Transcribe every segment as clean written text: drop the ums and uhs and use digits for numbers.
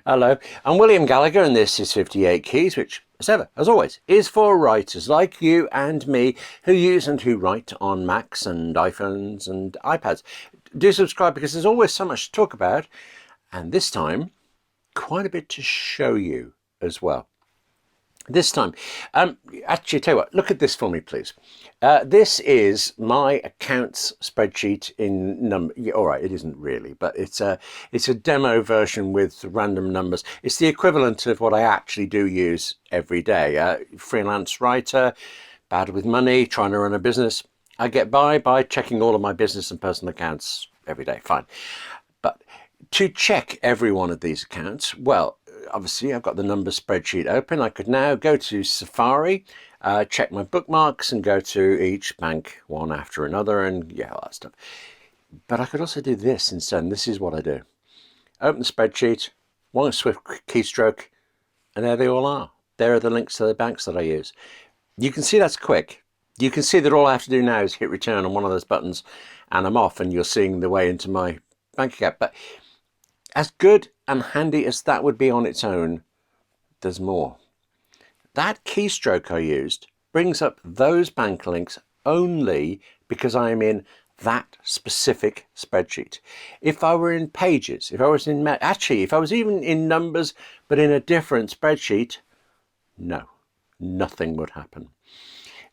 Hello, I'm William Gallagher, and this is 58 Keys, which, as always, is for writers like you and me who use and who write on Macs and iPhones and iPads. Do subscribe because there's always so much to talk about, and this time, quite a bit to show you as well. This time, actually, tell you what, look at this for me, please. This is my accounts spreadsheet in number. Yeah, all right, it isn't really, but it's a demo version with random numbers. It's the equivalent of what I actually do use every day. Freelance writer, bad with money, trying to run a business. I get by checking all of my business and personal accounts every day. Fine, but to check every one of these accounts, well, obviously I've got the numbers spreadsheet open. I could now go to Safari, check my bookmarks and go to each bank one after another and yeah, all that stuff. But I could also do this instead, and this is what I do. Open the spreadsheet, one swift keystroke, and there they all are. There are the links to the banks that I use. You can see that's quick. You can see that all I have to do now is hit return on one of those buttons and I'm off and you're seeing the way into my bank account. But as good and handy as that would be on its own, there's more. That keystroke I used brings up those bank links only because I am in that specific spreadsheet. If I were in Pages, if I was even in Numbers, but in a different spreadsheet, no, nothing would happen.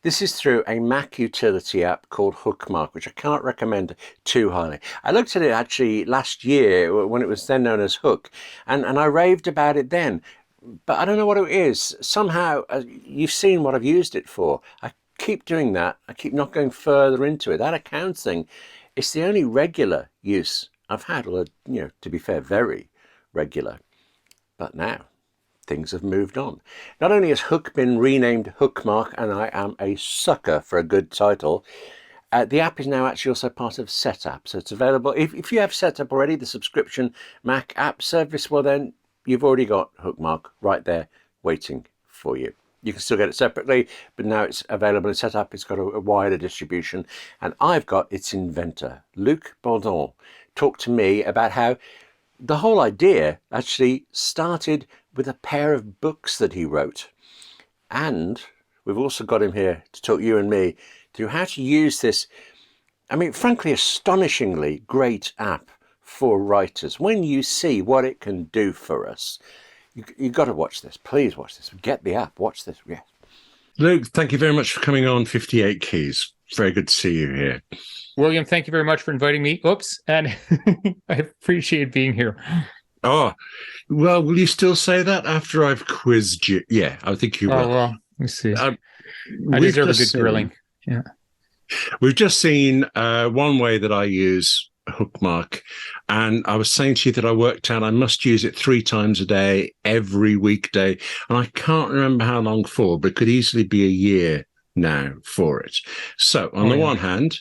This is through a Mac utility app called Hookmark, which I can't recommend too highly. I looked at it actually last year when it was then known as Hook, and I raved about it then. But I don't know what it is. Somehow, you've seen what I've used it for. I keep doing that. I keep not going further into it. That accounts thing, it's the only regular use I've had, although, to be fair, very regular. But now, things have moved on. Not only has Hook been renamed Hookmark, and I am a sucker for a good title, the app is now actually also part of Setapp. So it's available. If you have Setapp already, the subscription Mac app service, well then you've already got Hookmark right there waiting for you. You can still get it separately, but now it's available in Setapp. It's got a wider distribution. And I've got its inventor, Luc Beaudoin, talk to me about how the whole idea actually started with a pair of books that he wrote. And we've also got him here to talk you and me through how to use this, frankly, astonishingly great app for writers. When you see what it can do for us, you've got to watch this. Please watch this. Get the app. Watch this. Yeah. Luke, thank you very much for coming on 58 Keys. Very good to see you here. William, thank you very much for inviting me. Oops. And I appreciate being here. Oh, well, will you still say that after I've quizzed you? Yeah, I think you will. Oh, well, let's see. I deserve a good grilling. Yeah. We've just seen one way that I use Hookmark, and I was saying to you that I worked out I must use it 3 times a day, every weekday, and I can't remember how long for, but it could easily be a year now for it. So on the one hand,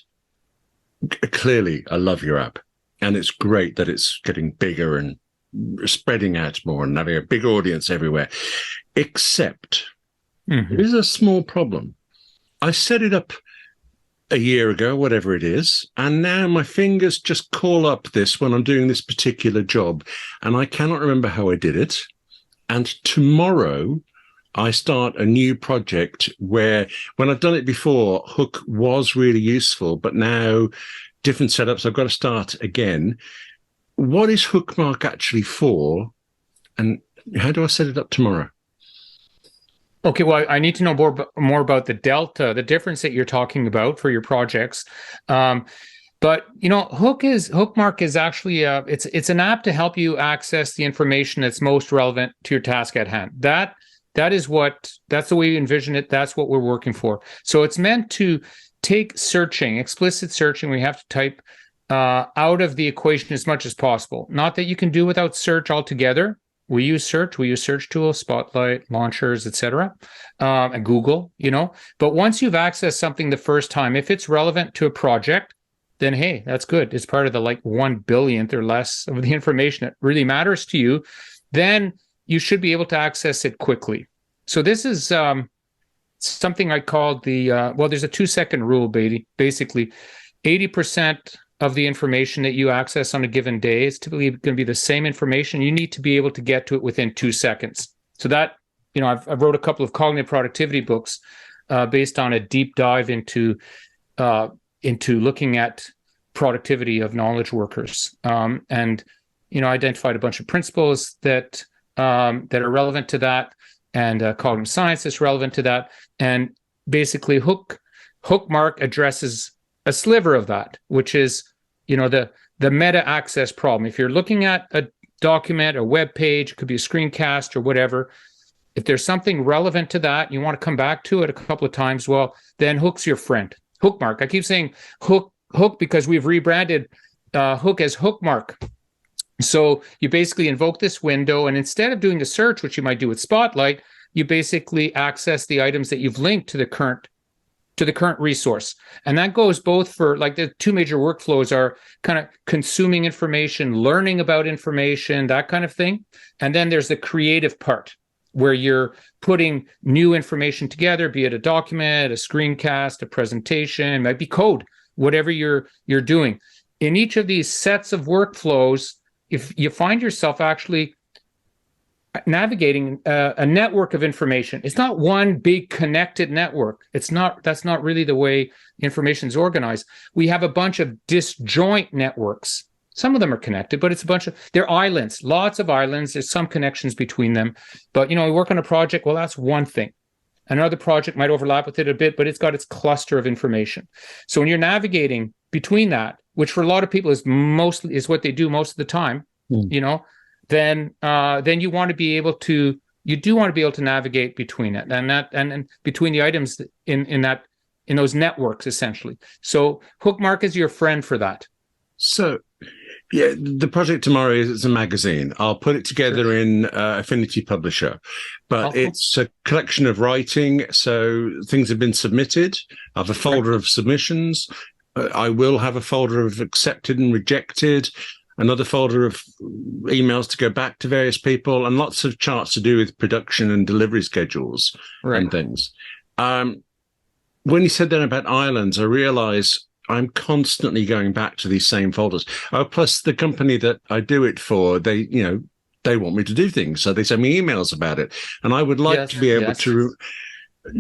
clearly I love your app, and it's great that it's getting bigger and spreading out more and having a big audience everywhere, except there is a small problem. I set it up a year ago, whatever it is, and now my fingers just call up this when I'm doing this particular job, and I cannot remember how I did it. And tomorrow I start a new project where, when I've done it before, Hook was really useful, but now different setups, I've got to start again. What is Hookmark actually for, and how do I set it up tomorrow? Okay, well, I need to know more about the delta, the difference that you're talking about for your projects. But Hookmark is actually it's an app to help you access the information that's most relevant to your task at hand. That's the way you envision it. That's what we're working for. So it's meant to take explicit searching. We have to type out of the equation as much as possible. Not that you can do without search altogether. We use search tools, Spotlight, launchers, etc., and Google, But once you've accessed something the first time, if it's relevant to a project, then hey, that's good. It's part of the 1 billionth or less of the information that really matters to you. Then you should be able to access it quickly. So this is something I called there's a 2-second rule, basically. 80% of the information that you access on a given day. It's typically going to be the same information. You need to be able to get to it within 2 seconds. So that, I've wrote a couple of cognitive productivity books based on a deep dive into looking at productivity of knowledge workers, and identified a bunch of principles that are relevant to that, and cognitive science is relevant to that, and basically Hookmark addresses a sliver of that, which is the meta access problem. If you're looking at a document, a web page, it could be a screencast or whatever. If there's something relevant to that, you want to come back to it a couple of times, well, then Hook's your friend. Hookmark. I keep saying Hook because we've rebranded Hook as Hookmark. So you basically invoke this window, and instead of doing the search, which you might do with Spotlight, you basically access the items that you've linked to the current resource. And that goes both for, like, the two major workflows are kind of consuming information, learning about information, that kind of thing. And then there's the creative part, where you're putting new information together, be it a document, a screencast, a presentation, it might be code, whatever you're doing. In each of these sets of workflows, if you find yourself actually navigating a network of information, it's not one big connected network. That's not really the way information is organized. We have a bunch of disjoint networks. Some of them are connected, but they're islands, lots of islands. There's some connections between them. But, we work on a project, well, that's one thing. Another project might overlap with it a bit, but it's got its cluster of information. So when you're navigating between that, which for a lot of people is what they do most of the time, then you want to be able to navigate between it, and between the items in those networks, essentially. So Hookmark is your friend for that. So, yeah, the project tomorrow is a magazine. I'll put it together in Affinity Publisher, but it's a collection of writing. So things have been submitted. I have a folder of submissions. I will have a folder of accepted and rejected, another folder of emails to go back to various people, and lots of charts to do with production and delivery schedules and things. When you said then about islands, I realize I'm constantly going back to these same folders. Plus, the company that I do it for, they want me to do things, so they send me emails about it. And I would like to be able to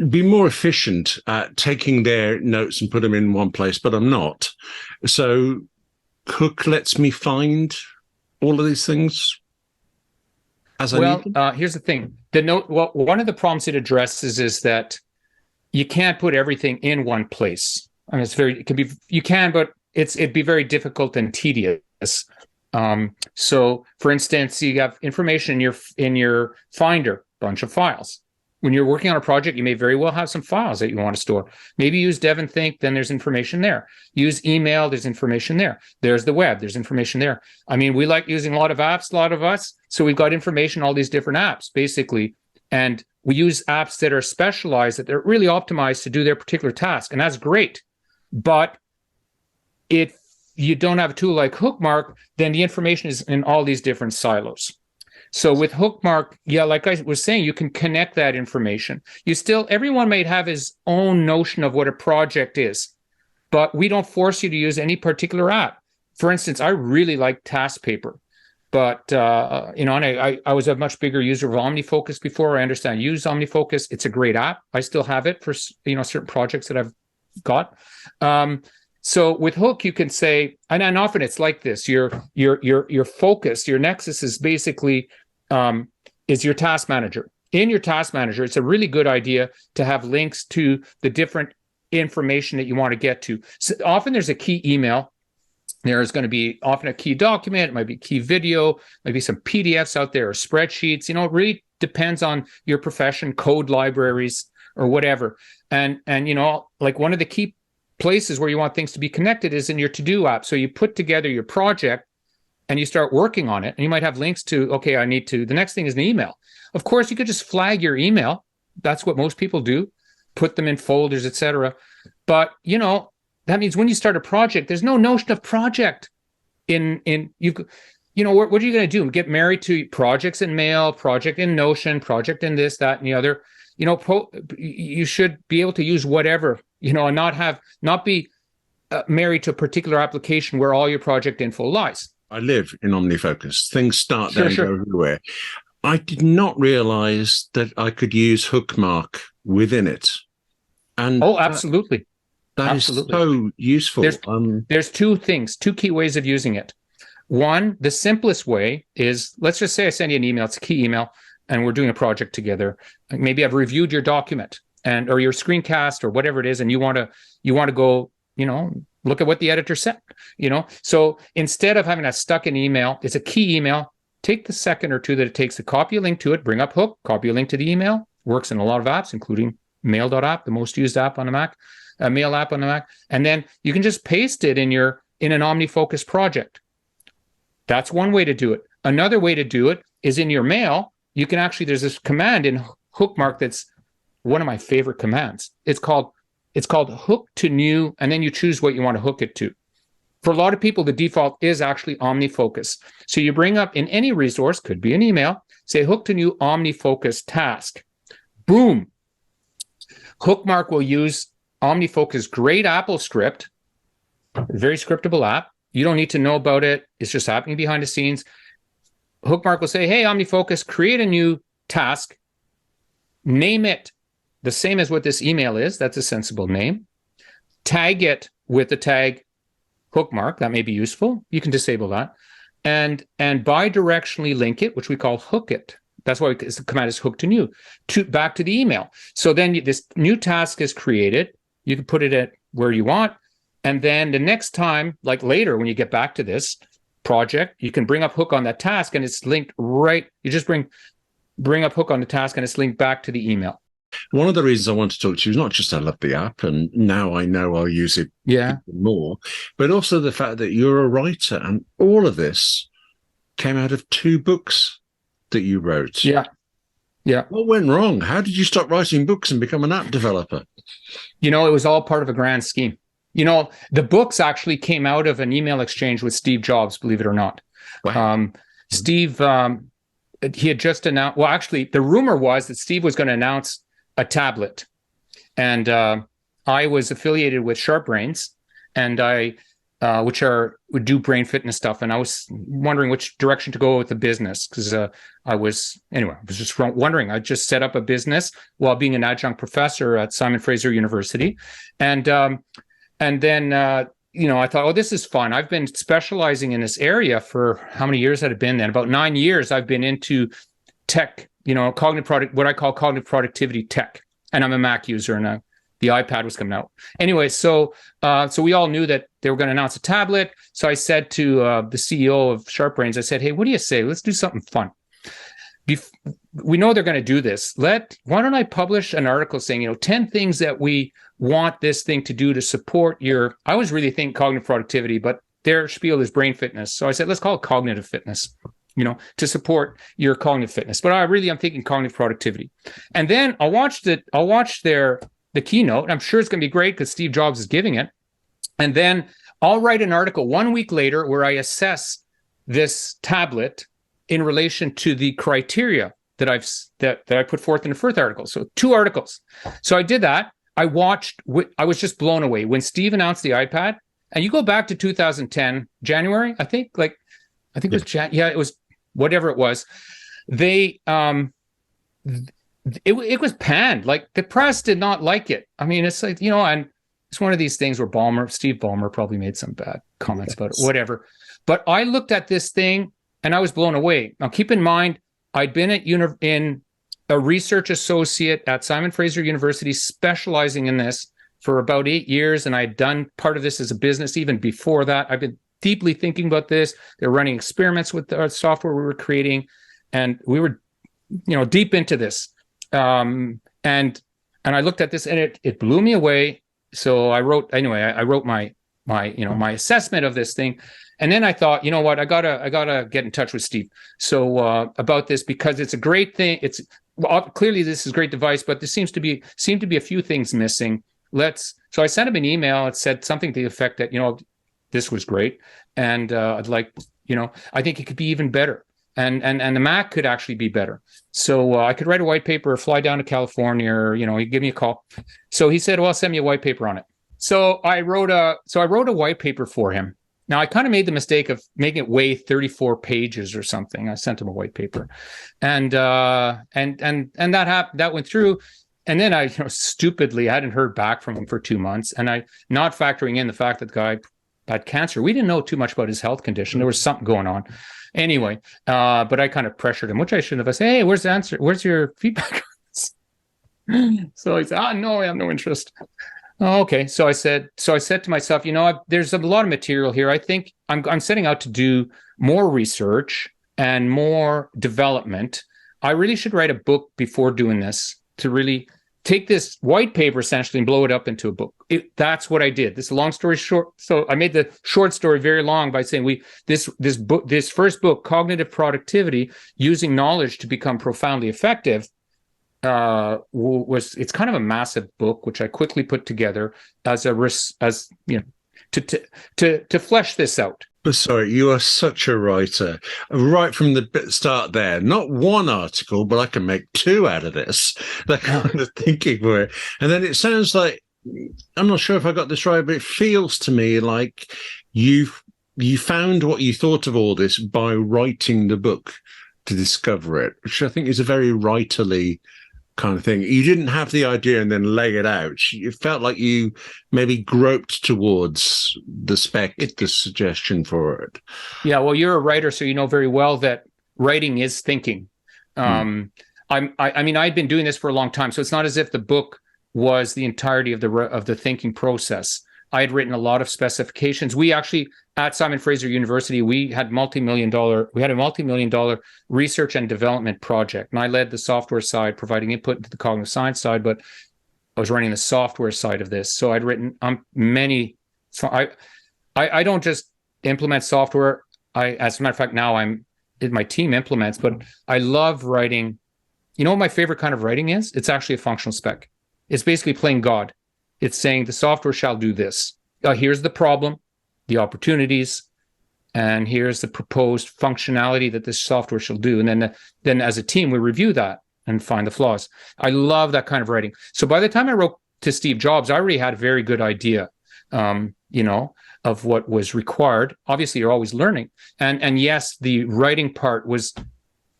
be more efficient at taking their notes and put them in one place, but I'm not. So Hook lets me find all of these things as I need them? Here's the thing. One of the problems it addresses is that you can't put everything in one place. I mean, but it'd be very difficult and tedious. So, for instance, you have information in your Finder, bunch of files. When you're working on a project, you may very well have some files that you want to store. Maybe use Dev and Think, then there's information there. Use email, there's information there. There's the web, there's information there. I mean, we like using a lot of apps, a lot of us. So we've got information, all these different apps, basically. And we use apps that are specialized, that they're really optimized to do their particular task. And that's great. But if you don't have a tool like Hookmark, then the information is in all these different silos. So with Hookmark, like I was saying, you can connect that information. Everyone might have his own notion of what a project is, but we don't force you to use any particular app. For instance, I really like TaskPaper, but and I was a much bigger user of OmniFocus before. I use OmniFocus. It's a great app. I still have it for certain projects that I've got. So with Hook, you can say, and often it's like this: your focus, your nexus is basically is your task manager. In your task manager, it's a really good idea to have links to the different information that you want to get to. So often there's a key email. There's going to be often a key document. It might be key video, maybe some PDFs out there or spreadsheets. It really depends on your profession, code libraries or whatever. And like one of the key places where you want things to be connected is in your to-do app. So you put together your project and you start working on it, and you might have links to, the next thing is an email. Of course, you could just flag your email. That's what most people do, put them in folders, etc. But, that means when you start a project, there's no notion of project what are you going to do? Get married to projects in Mail, project in Notion, project in this, that, and the other. You should be able to use whatever, and not be married to a particular application where all your project info lies. I live in OmniFocus. Things start Sure, there and sure. go everywhere. I did not realize that I could use Hookmark within it. And Oh, absolutely. that is Absolutely. so useful. There's two key ways of using it. One, the simplest way is, let's just say I send you an email, it's a key email, and we're doing a project together. Maybe I've reviewed your document or your screencast or whatever it is, and you want to go, look at what the editor said, So instead of having that stuck in email, it's a key email. Take the second or two that it takes to copy a link to it, bring up Hook, copy a link to the email. Works in a lot of apps, including Mail.app, the most used app on the Mac, Mail app on the Mac. And then you can just paste it in an OmniFocus project. That's one way to do it. Another way to do it is in your mail. You can actually, there's this command in Hookmark that's one of my favorite commands. It's called hook to new, and then you choose what you want to hook it to. For a lot of people, the default is actually OmniFocus. So you bring up in any resource, could be an email, say hook to new OmniFocus task. Boom. Hookmark will use OmniFocus great Apple script, very scriptable app. You don't need to know about it. It's just happening behind the scenes. Hookmark will say, hey, OmniFocus, create a new task. Name it the same as what this email is. That's a sensible name. Tag it with the tag Hookmark. That may be useful. You can disable that. And bidirectionally link it, which we call hook it. That's why the command is hook to new, back to the email. So then this new task is created. You can put it at where you want. And then the next time, like later, when you get back to this project, you can bring up Hook on that task and it's linked right. You just bring up Hook on the task and it's linked back to the email. One of the reasons I want to talk to you is not just I love the app and now I know I'll use it more, but also the fact that you're a writer and all of this came out of 2 books that you wrote. Yeah. What went wrong? How did you stop writing books and become an app developer? It was all part of a grand scheme. The books actually came out of an email exchange with Steve Jobs, believe it or not. Wow. Steve, he had just announced, well, actually, the rumor was that Steve was going to announce a tablet. And I was affiliated with Sharp Brains, and which would do brain fitness stuff. And I was wondering which direction to go with the business because I was just wondering. I just set up a business while being an adjunct professor at Simon Fraser University. And then, I thought, oh, this is fun. I've been specializing in this area for how many years had it been then? About 9 years I've been into tech, what I call cognitive productivity tech. And I'm a Mac user and the iPad was coming out. Anyway, so we all knew that they were going to announce a tablet. So I said to the CEO of Sharp Brains, I said, hey, what do you say? Let's do something fun. We know they're going to do this. Why don't I publish an article saying, 10 things that we want this thing to do to support I was really thinking cognitive productivity, but their spiel is brain fitness. So I said, let's call it cognitive fitness, to support your cognitive fitness. But I'm thinking cognitive productivity. And then I'll watch the keynote. I'm sure it's going to be great because Steve Jobs is giving it. And then I'll write an article 1 week later where I assess this tablet in relation to the criteria that I put forth in the first article. So 2 articles. So I did that. I was just blown away when Steve announced the iPad. And you go back to 2010, January, I think it was it was whatever it was. They it was panned. Like the press did not like it. I mean, it's like, and it's one of these things where Steve Ballmer probably made some bad comments about it, whatever. But I looked at this thing and I was blown away. Now, keep in mind, I'd been in a research associate at Simon Fraser University, specializing in this for about 8 years. And I'd done part of this as a business even before that. I've been deeply thinking about this. They're running experiments with the software we were creating. And we were, deep into this. And I looked at this and it blew me away. So I wrote my assessment of this thing. And then I thought, you know what, I gotta get in touch with Steve. So about this, because it's a great thing. Clearly this is a great device, but there seem to be a few things missing. So I sent him an email. It said something to the effect that, this was great. And I'd like, I think it could be even better. And the Mac could actually be better. So I could write a white paper or fly down to California or, he'd give me a call. So he said, well, send me a white paper on it. So I wrote a white paper for him. Now I kind of made the mistake of making it weigh 34 pages or something. I sent him a white paper, and that happened. That went through, and then I, stupidly, I hadn't heard back from him for 2 months, and I, not factoring in the fact that the guy had cancer. We didn't know too much about his health condition. There was something going on. Anyway, but I kind of pressured him, which I shouldn't have. I said, "Hey, where's the answer? Where's your feedback?" So he said, no, I have no interest. Oh, okay. So I said to myself, there's a lot of material here. I think I'm setting out to do more research and more development. I really should write a book before doing this, to really take this white paper essentially and blow it up into a book. That's what I did. This is a long story short. So I made the short story very long by saying this first book, Cognitive Productivity, Using Knowledge to Become Profoundly Effective, it's kind of a massive book, which I quickly put together to flesh this out. But sorry, you are such a writer. Right from the start there, not one article, but I can make two out of this. That kind of thinking for it. And then it sounds like, I'm not sure if I got this right, but it feels to me like you found what you thought of all this by writing the book to discover it, which I think is a very writerly kind of thing. You didn't have the idea and then lay it out. It felt like you maybe groped towards the suggestion for it. Yeah, well, you're a writer, so you know very well that writing is thinking. I mean, I'd been doing this for a long time, so it's not as if the book was the entirety of the thinking process. I had written a lot of specifications. We actually, at Simon Fraser University, we had a multi-million dollar research and development project. And I led the software side, providing input into the cognitive science side, but I was running the software side of this. So I'd written many. So I don't just implement software. As a matter of fact, now my team implements, but I love writing. You know what my favorite kind of writing is? It's actually a functional spec. It's basically playing God. It's saying the software shall do this. Here's the problem, the opportunities, and here's the proposed functionality that this software shall do. And then as a team, we review that and find the flaws. I love that kind of writing. So by the time I wrote to Steve Jobs, I already had a very good idea, of what was required. Obviously, you're always learning. And yes, the writing part was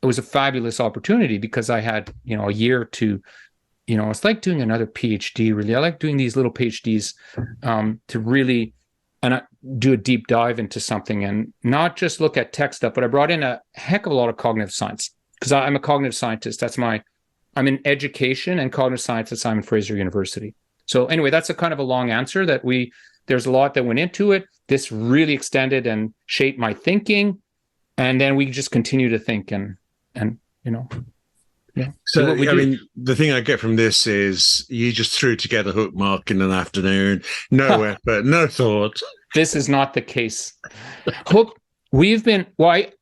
a fabulous opportunity because I had, a year to, it's like doing another PhD, really. I like doing these little PhDs to really do a deep dive into something and not just look at tech stuff, but I brought in a heck of a lot of cognitive science because I'm a cognitive scientist. I'm in education and cognitive science at Simon Fraser University. So anyway, that's a kind of a long answer there's a lot that went into it. This really extended and shaped my thinking. And then we just continue to think and. Yeah. So, I mean, the thing I get from this is you just threw together Hookmark in an afternoon, no effort, no thought. This is not the case. I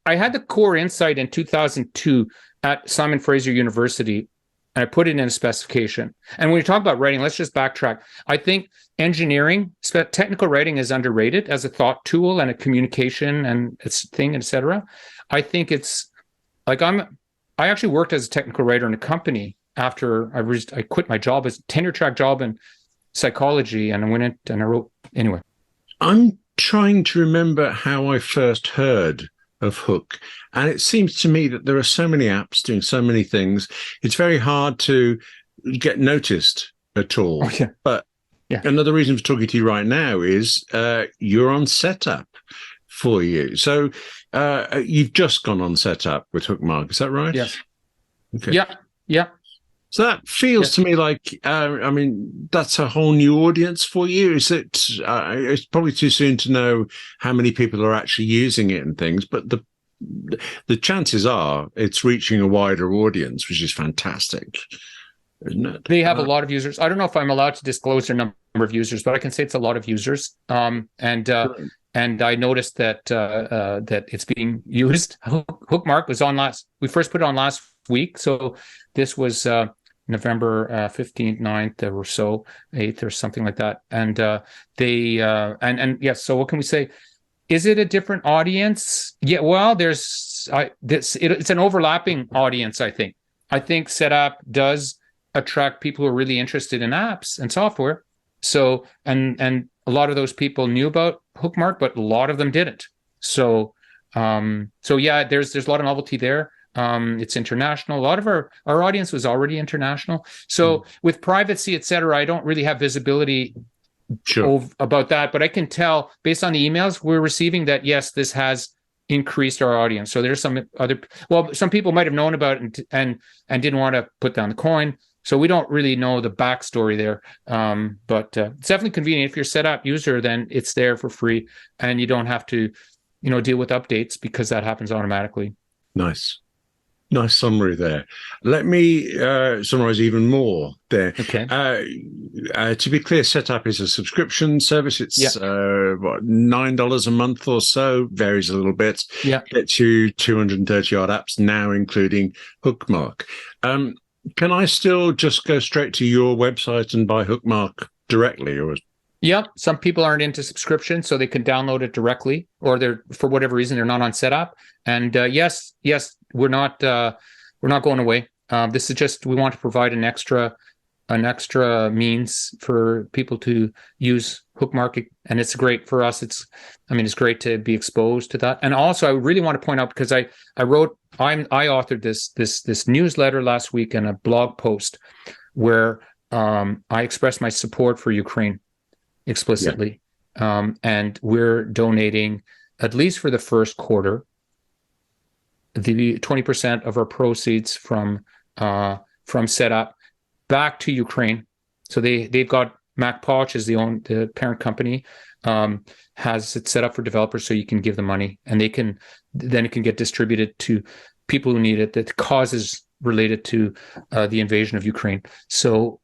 had the core insight in 2002 at Simon Fraser University, and I put it in a specification. And when you talk about writing, let's just backtrack. I think engineering, technical writing is underrated as a thought tool and a communication and its thing, etc. I think it's like I actually worked as a technical writer in a company after I quit my job as a tenure track job in psychology, and I went in and I wrote anyway. I'm trying to remember how I first heard of Hook, and it seems to me that there are so many apps doing so many things. It's very hard to get noticed at all. Oh, yeah. But another reason for talking to you right now is you're on Setapp for you. So you've just gone on Setapp with Hookmark, is that right? Yes. Okay. Yeah. So that feels to me like, that's a whole new audience for you. Is it? It's probably too soon to know how many people are actually using it and things, but the chances are it's reaching a wider audience, which is fantastic, isn't it? They have a lot of users. I don't know if I'm allowed to disclose their number of users, but I can say it's a lot of users. And I noticed that it's being used. Hookmark was on we first put it on last week. So this was November 15th, 9th or so, 8th or something like that. And yes, so what can we say? Is it a different audience? Yeah, well, it's an overlapping audience, I think. I think Setapp does attract people who are really interested in apps and software. So, and a lot of those people knew about Hookmark, but a lot of them didn't. So, so yeah, there's a lot of novelty there. It's international. A lot of our audience was already international. So with privacy, et cetera, I don't really have visibility Sure. about that, but I can tell based on the emails we're receiving that yes, this has increased our audience. So there's some other, well, some people might have known about it and didn't want to put down the coin. So we don't really know the backstory there. But it's definitely convenient. If you're a Setapp user, then it's there for free and you don't have to, deal with updates because that happens automatically. Nice. Nice summary there. Let me summarize even more there. Okay. To be clear, Setapp is a subscription service. It's what, $9 a month or so, varies a little bit. Yeah. Gets you 230 odd apps now, including Hookmark. Can I still just go straight to your website and buy Hookmark directly, or? Yep. Some people aren't into subscription, so they can download it directly, or they're, for whatever reason, they're not on Setapp. And yes, we're not going away. This is just, we want to provide an extra means for people to use Hookmark, and it's great for us. It's great to be exposed to that. And also, I really want to point out, because I authored this newsletter last week and a blog post where I expressed my support for Ukraine explicitly. Yeah. And we're donating, at least for the first quarter, the 20% of our proceeds from Setapp back to Ukraine. So they've got MacPoch is the parent company, has it set up for developers so you can give them money, and it can get distributed to people who need it, that causes related to the invasion of Ukraine. So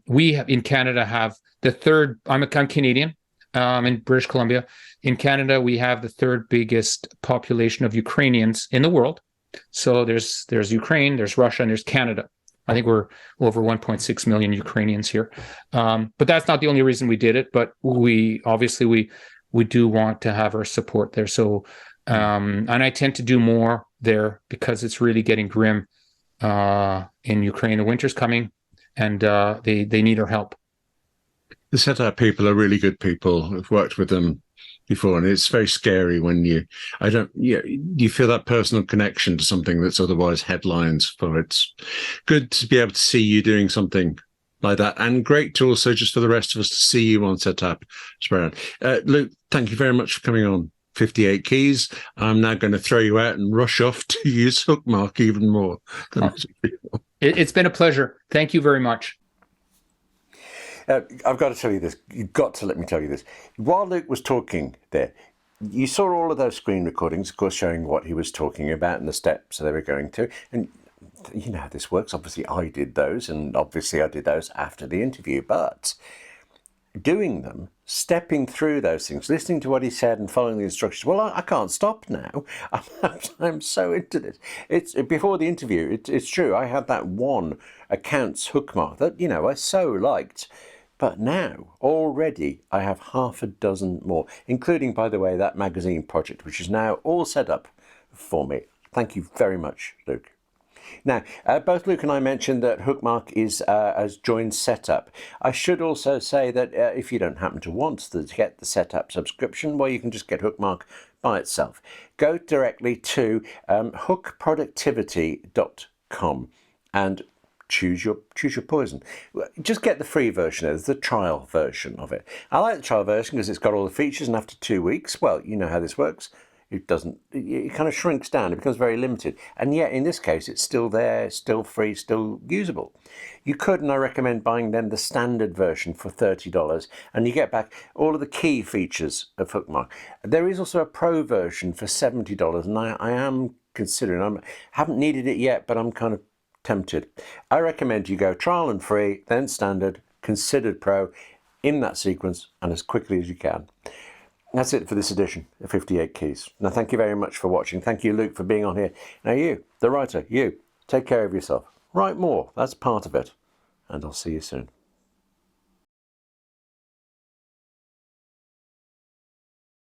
we in Canada have the third. I'm Canadian. In British Columbia. In Canada, we have the third biggest population of Ukrainians in the world. So there's Ukraine, there's Russia, and there's Canada. I think we're over 1.6 million Ukrainians here. But that's not the only reason we did it. But we do want to have our support there. So and I tend to do more there because it's really getting grim in Ukraine. The winter's coming, and they need our help. The Setapp people are really good people. I've worked with them before, and it's very scary when you feel that personal connection to something that's otherwise headlines. For it's good to be able to see you doing something like that, and great to also just for the rest of us to see you on Setapp. Luc, thank you very much for coming on 58 Keys. I'm now going to throw you out and rush off to use Hookmark even more. It's been a pleasure. Thank you very much. I've got to tell you this. You've got to let me tell you this. While Luc was talking there, you saw all of those screen recordings, of course, showing what he was talking about and the steps they were going to. And you know how this works. Obviously, I did those, and obviously I did those after the interview. But doing them, stepping through those things, listening to what he said and following the instructions, well, I can't stop now. I'm so into this. It's before the interview, it's true. I had that one accounts Hookmark that, I so liked. But now, already, I have half a dozen more, including, by the way, that magazine project, which is now all set up for me. Thank you very much, Luc. Now, both Luc and I mentioned that Hookmark has joined Setapp. I should also say that if you don't happen to want to get the Setapp subscription, well, you can just get Hookmark by itself. Go directly to hookproductivity.com and choose your poison. Just get the free version. There's the trial version of it. I like the trial version because it's got all the features, and after 2 weeks, well, you know how this works. It kind of shrinks down. It becomes very limited. And yet, in this case, it's still there, still free, still usable. You could, and I recommend buying then the standard version for $30, and you get back all of the key features of Hookmark. There is also a pro version for $70, and I am considering. I haven't needed it yet, but I'm kind of tempted. I recommend you go trial and free, then standard, considered pro, in that sequence and as quickly as you can. That's it for this edition of 58 Keys. Now, thank you very much for watching. Thank you, Luc, for being on here. Now, you, the writer, you, take care of yourself. Write more. That's part of it. And I'll see you soon.